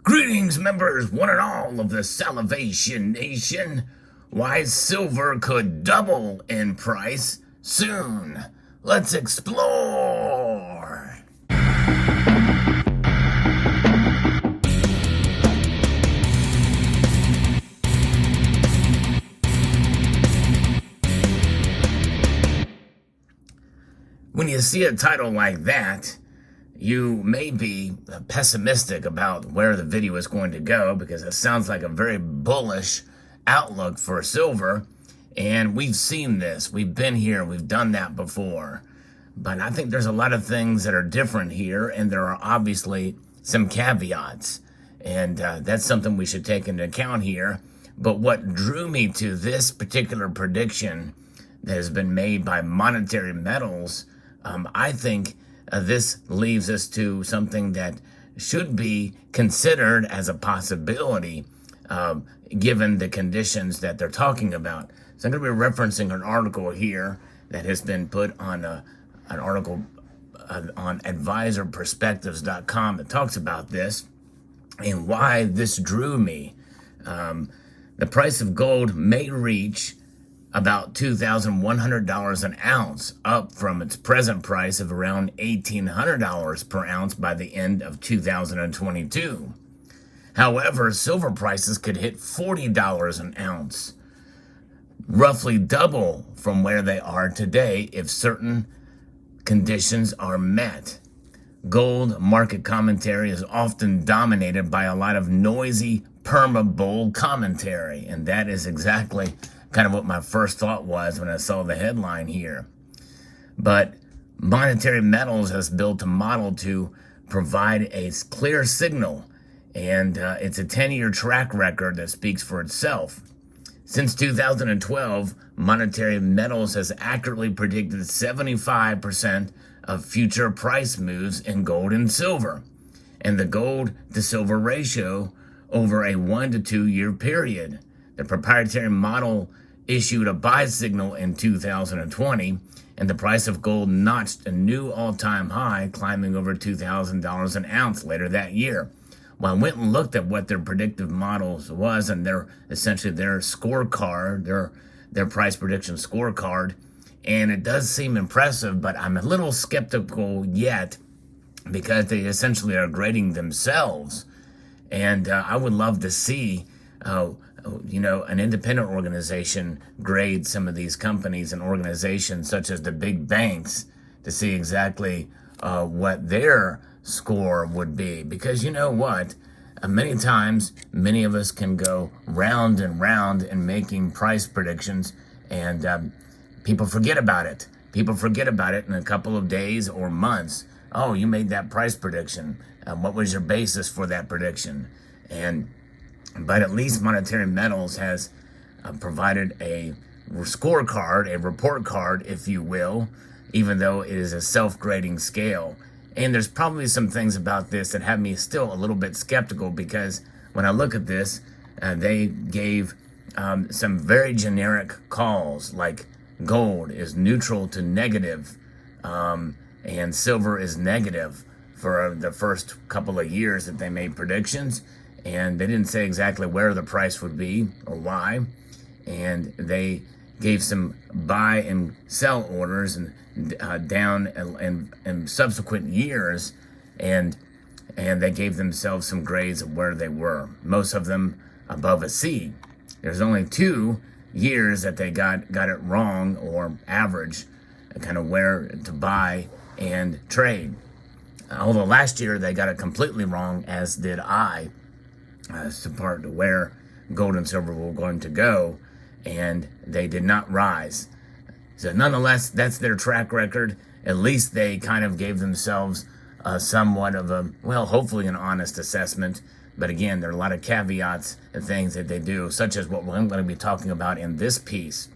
Greetings, members, one and all of the Salivation Nation. Why silver could double in price soon. Let's explore. When you see a title like that, you may be pessimistic about where the video is going to go because it sounds like a very bullish outlook for silver. And we've seen this. We've been here. We've done that before. But I think there's a lot of things that are different here, and there are obviously some caveats. And that's something we should take into account here. But what drew me to this particular prediction that has been made by Monetary Metals, I think this leaves us to something that should be considered as a possibility, given the conditions that they're talking about. So I'm going to be referencing an article here that has been put on an article on advisorperspectives.com that talks about this and why this drew me. The price of gold may reach about $2,100 an ounce, up from its present price of around $1,800 per ounce by the end of 2022. However, silver prices could hit $40 an ounce, roughly double from where they are today if certain conditions are met. Gold market commentary is often dominated by a lot of noisy perma-bull commentary, and that is exactly kind of what my first thought was when I saw the headline here. But Monetary Metals has built a model to provide a clear signal, and it's a 10-year track record that speaks for itself. Since 2012, Monetary Metals has accurately predicted 75% of future price moves in gold and silver, and the gold to silver ratio over a 1 to 2 year period. The proprietary model issued a buy signal in 2020, and the price of gold notched a new all-time high, climbing over $2,000 an ounce later that year. Well, I went and looked at what their predictive models was, and essentially their scorecard, their price prediction scorecard, and it does seem impressive, but I'm a little skeptical yet because they essentially are grading themselves. And I would love to see an independent organization grade some of these companies and organizations such as the big banks to see exactly what their score would be. Because you know what? Many times, many of us can go round and round in making price predictions, and people forget about it. People forget about it in a couple of days or months. Oh, you made that price prediction. What was your basis for that prediction? But at least Monetary Metals has provided a scorecard, a report card, if you will, even though it is a self-grading scale. And there's probably some things about this that have me still a little bit skeptical, because when I look at this, they gave some very generic calls, like gold is neutral to negative, and silver is negative for the first couple of years that they made predictions. And they didn't say exactly where the price would be or why. And they gave some buy and sell orders and down in subsequent years, and they gave themselves some grades of where they were. Most of them above a C. There's only 2 years that they got it wrong, or average, kind of where to buy and trade. Although last year they got it completely wrong, as did I, as to part to where gold and silver were going to go, and they did not rise. So nonetheless, that's their track record. At least they kind of gave themselves somewhat of a, well, hopefully an honest assessment. But again, there are a lot of caveats and things that they do, such as what I'm going to be talking about in this piece.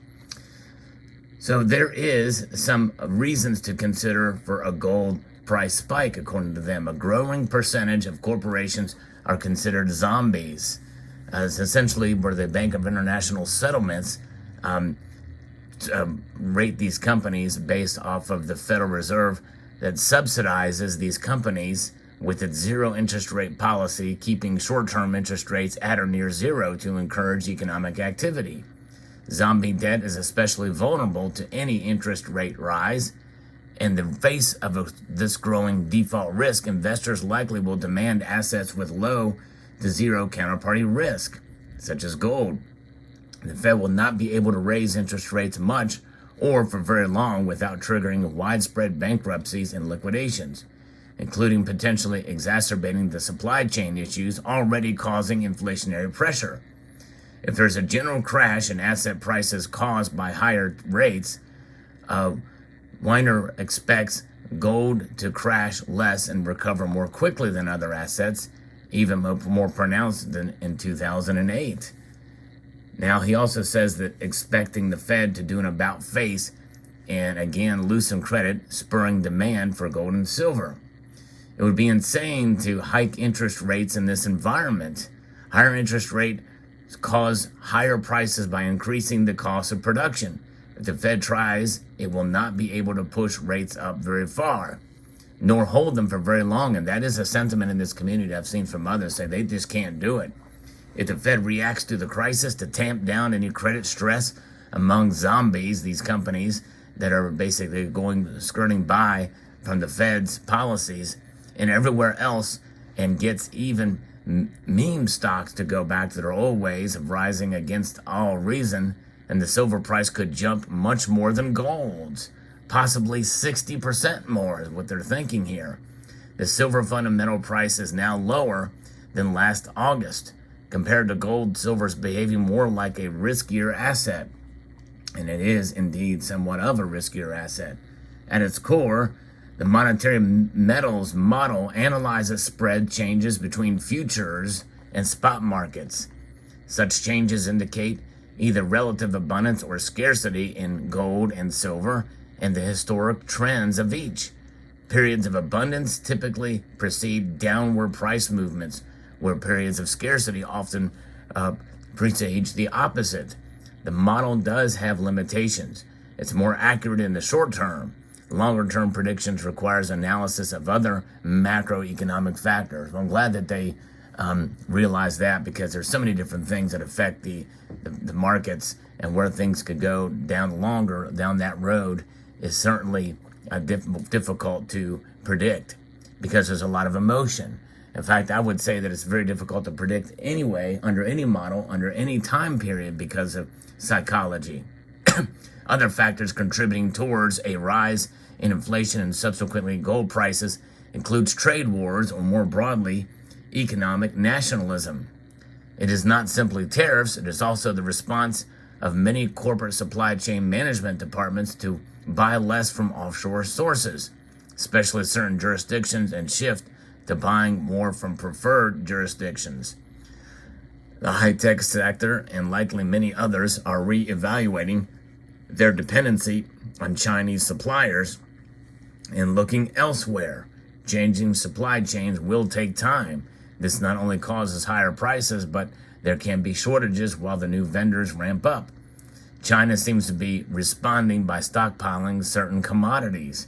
So there is some reasons to consider for a gold price spike, according to them. A growing percentage of corporations are considered zombies, as essentially where the Bank of International Settlements rate these companies based off of the Federal Reserve that subsidizes these companies with its zero interest rate policy, keeping short-term interest rates at or near zero to encourage economic activity. Zombie debt is especially vulnerable to any interest rate rise. In the face of this growing default risk, investors likely will demand assets with low to zero counterparty risk, such as gold. The Fed will not be able to raise interest rates much or for very long without triggering widespread bankruptcies and liquidations, including potentially exacerbating the supply chain issues already causing inflationary pressure. If there's a general crash in asset prices caused by higher rates, Weiner expects gold to crash less and recover more quickly than other assets, even more pronounced than in 2008. Now, he also says that expecting the Fed to do an about-face and again loosen credit, spurring demand for gold and silver. It would be insane to hike interest rates in this environment. Higher interest rates cause higher prices by increasing the cost of production. If the Fed tries, it will not be able to push rates up very far, nor hold them for very long. And that is a sentiment in this community I've seen from others say they just can't do it. If the Fed reacts to the crisis to tamp down any credit stress among zombies, these companies that are basically skirting by from the Fed's policies and everywhere else, and gets even meme stocks to go back to their old ways of rising against all reason, and the silver price could jump much more than gold's, possibly 60% more is what they're thinking here. The silver fundamental price is now lower than last August. Compared to gold, silver is behaving more like a riskier asset, and it is indeed somewhat of a riskier asset. At its core, the monetary metals model analyzes spread changes between futures and spot markets. Such changes indicate either relative abundance or scarcity in gold and silver and the historic trends of each. Periods of abundance typically precede downward price movements, where periods of scarcity often precede the opposite. The model does have limitations. It's more accurate in the short term. Longer-term predictions requires analysis of other macroeconomic factors. Well, I'm glad that they realize that, because there's so many different things that affect the markets, and where things could go down that road is certainly difficult to predict, because there's a lot of emotion. In fact, I would say that it's very difficult to predict anyway, under any model, under any time period, because of psychology. Other factors contributing towards a rise in inflation and subsequently gold prices includes trade wars, or more broadly, economic nationalism. It is not simply tariffs, it is also the response of many corporate supply chain management departments to buy less from offshore sources, especially certain jurisdictions, and shift to buying more from preferred jurisdictions. The high-tech sector, and likely many others, are re-evaluating their dependency on Chinese suppliers and looking elsewhere. Changing supply chains will take time. This not only causes higher prices, but there can be shortages while the new vendors ramp up. China seems to be responding by stockpiling certain commodities.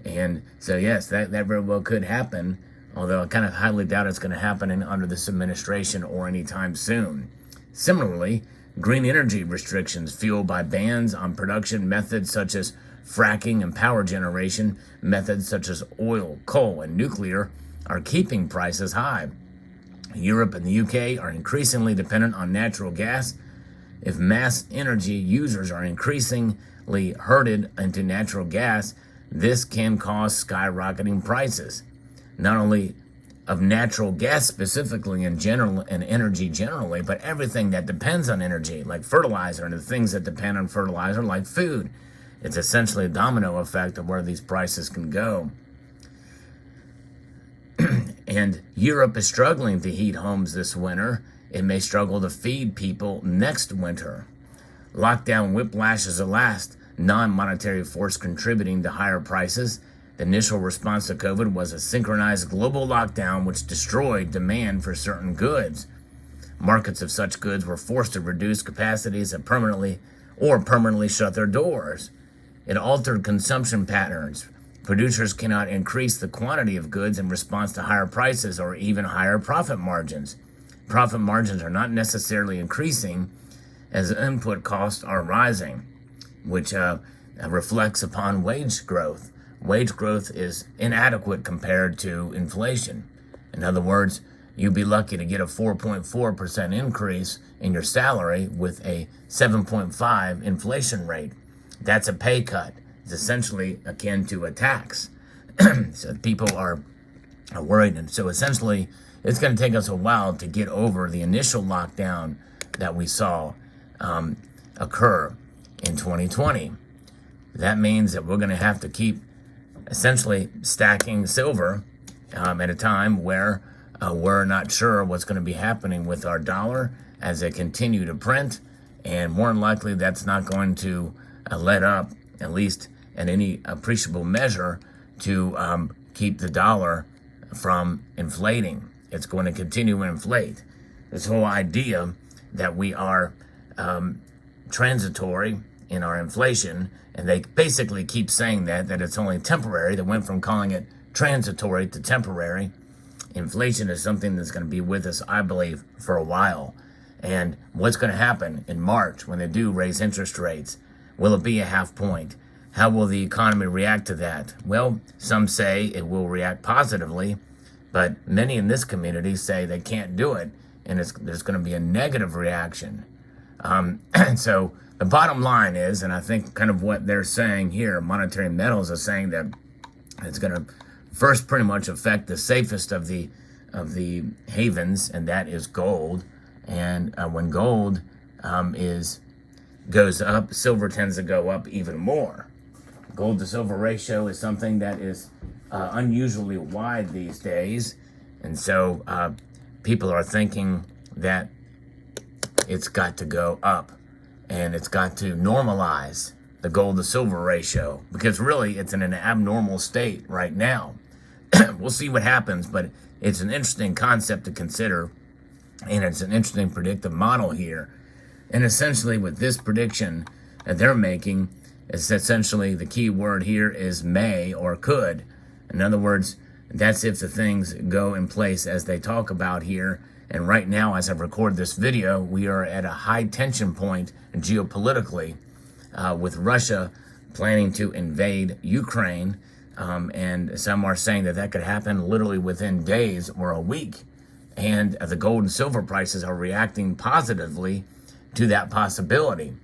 And so, yes, that very well could happen, although I kind of highly doubt it's going to happen under this administration or anytime soon. Similarly, green energy restrictions fueled by bans on production methods such as fracking and power generation methods such as oil, coal, and nuclear are keeping prices high. Europe and the UK are increasingly dependent on natural gas. If mass energy users are increasingly herded into natural gas, this can cause skyrocketing prices, not only of natural gas specifically in general and energy generally, but everything that depends on energy, like fertilizer, and the things that depend on fertilizer, like food. It's essentially a domino effect of where these prices can go. And Europe is struggling to heat homes this winter. It may struggle to feed people next winter. Lockdown whiplash is the last non-monetary force contributing to higher prices. The initial response to COVID was a synchronized global lockdown which destroyed demand for certain goods. Markets of such goods were forced to reduce capacities and permanently shut their doors. It altered consumption patterns, Producers cannot increase the quantity of goods in response to higher prices or even higher profit margins. Profit margins are not necessarily increasing as input costs are rising, which reflects upon wage growth. Wage growth is inadequate compared to inflation. In other words, you'd be lucky to get a 4.4% increase in your salary with a 7.5 inflation rate. That's a pay cut. It's essentially akin to a tax. So people are worried. And so essentially, it's going to take us a while to get over the initial lockdown that we saw occur in 2020. That means that we're going to have to keep essentially stacking silver at a time where we're not sure what's going to be happening with our dollar as they continue to print. And more than likely, that's not going to let up, at least in any appreciable measure, to keep the dollar from inflating. It's going to continue to inflate. This whole idea that we are transitory in our inflation, and they basically keep saying that it's only temporary. They went from calling it transitory to temporary. Inflation is something that's going to be with us, I believe, for a while. And what's going to happen in March when they do raise interest rates? Will it be a half point? How will the economy react to that? Well, some say it will react positively, but many in this community say they can't do it, and there's going to be a negative reaction. And so the bottom line is, and I think kind of what they're saying here, Monetary Metals is saying that it's going to first pretty much affect the safest of the havens, and that is gold. And when gold goes up, silver tends to go up even more. Gold to silver ratio is something that is unusually wide these days, and so people are thinking that it's got to go up, and it's got to normalize the gold to silver ratio, because really it's in an abnormal state right now. We'll see what happens, but it's an interesting concept to consider, and it's an interesting predictive model here. And essentially with this prediction that they're making, is essentially the key word here is may or could. In other words, that's if the things go in place as they talk about here. And right now, as I record this video, we are at a high tension point geopolitically with Russia planning to invade Ukraine. And some are saying that could happen literally within days or a week. And the gold and silver prices are reacting positively to that possibility.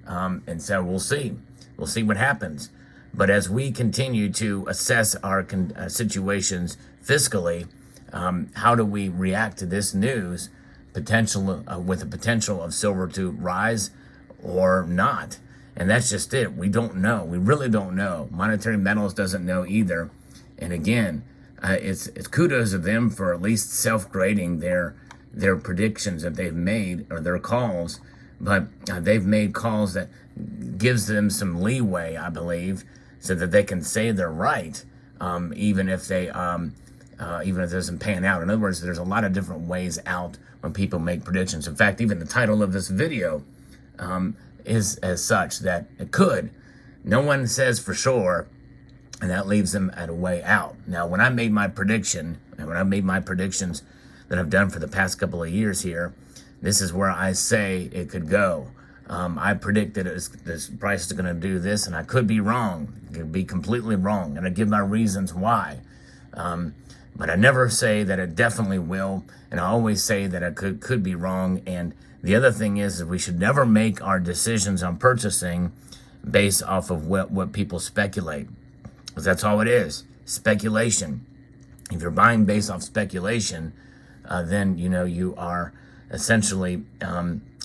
And so we'll see. We'll see what happens. But as we continue to assess our situations fiscally, how do we react to this news potential with the potential of silver to rise or not? And that's just it. We don't know. We really don't know. Monetary Metals doesn't know either. And again, it's kudos to them for at least self-grading their predictions that they've made, or their calls. But they've made calls that gives them some leeway, I believe, so that they can say they're right, even if it doesn't pan out. In other words, there's a lot of different ways out when people make predictions. In fact, even the title of this video is as such that it could. No one says for sure, and that leaves them at a way out. Now, when I made my prediction, and when I made my predictions that I've done for the past couple of years here, this is where I say it could go. I predicted this price is going to do this, and I could be wrong. It could be completely wrong, and I give my reasons why. But I never say that it definitely will, and I always say that it could be wrong. And the other thing is that we should never make our decisions on purchasing based off of what people speculate, because that's all it is, speculation. If you're buying based off speculation, then you are essentially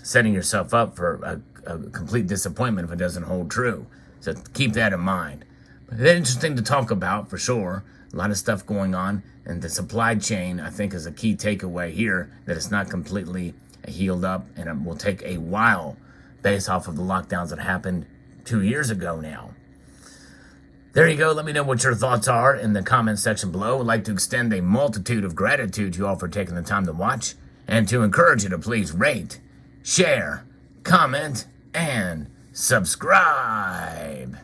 setting yourself up for a complete disappointment if it doesn't hold true. So keep that in mind. But it's interesting to talk about for sure. A lot of stuff going on, and the supply chain, I think, is a key takeaway here, that it's not completely healed up, and it will take a while based off of the lockdowns that happened 2 years ago now. There you go. Let me know what your thoughts are in the comment section below. I'd like to extend a multitude of gratitude to you all for taking the time to watch, and to encourage you to please rate, share, comment, and subscribe.